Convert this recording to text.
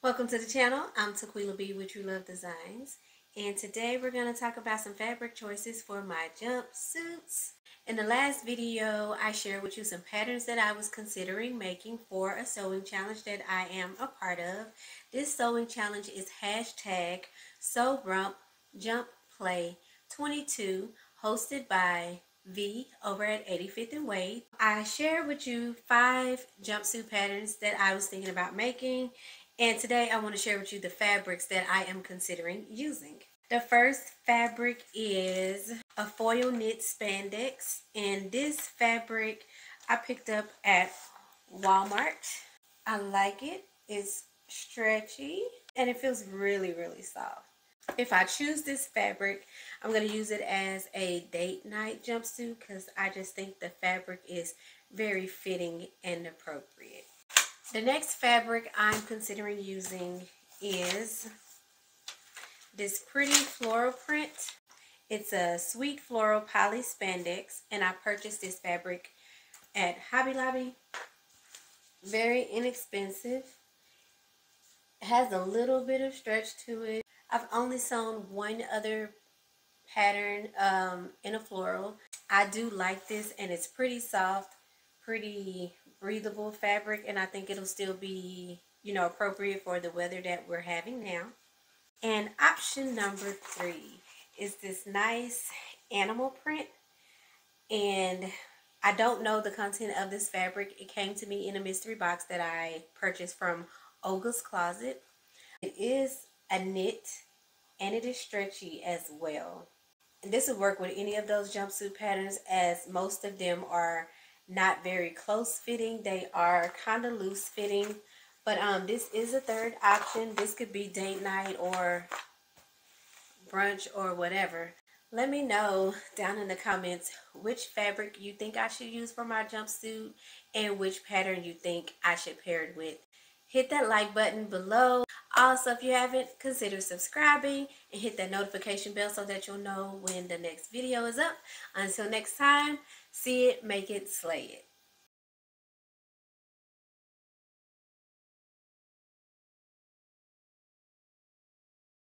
Welcome to the channel. I'm Tequila B with TruLuv Designs, and today we're going to talk about some fabric choices for my jumpsuits. In the last video, I shared with you some patterns that I was considering making for a sewing challenge that I am a part of. This sewing challenge is hashtag #SewRumpJumpPlay22, hosted by V over at 85th and Wade. I shared with you 5 jumpsuit patterns that I was thinking about making, and today I want to share with you the fabrics that I am considering using. The first fabric is a foil knit spandex, and this fabric I picked up at Wal Mart. I like it. It's stretchy and it feels really soft. If I choose this fabric, I'm going to use it as a date night jumpsuit because I just think the fabric is very fitting and appropriate. The next fabric I'm considering using is this pretty floral print. It's a sweet floral poly spandex, and I purchased this fabric at Hobby Lobby. Very inexpensive. It has a little bit of stretch to it. I've only sewn one other pattern in a floral. I do like this, and it's pretty soft, pretty breathable fabric, and I think it'll still be, appropriate for the weather that we're having now. And option number 3 is this nice animal print, and I don't know the content of this fabric. It came to me in a mystery box that I purchased from Olga's Closet. It is a knit and it is stretchy as well. And this would work with any of those jumpsuit patterns, as most of them are not very close fitting. They are kind of loose fitting. But this is a third option. This could be date night or brunch or whatever. Let me know down in the comments which fabric you think I should use for my jumpsuit and which pattern you think I should pair it with. Hit that like button below. Also, if you haven't, consider subscribing and hit that notification bell so that you'll know when the next video is up. Until next time, see it, make it, slay it.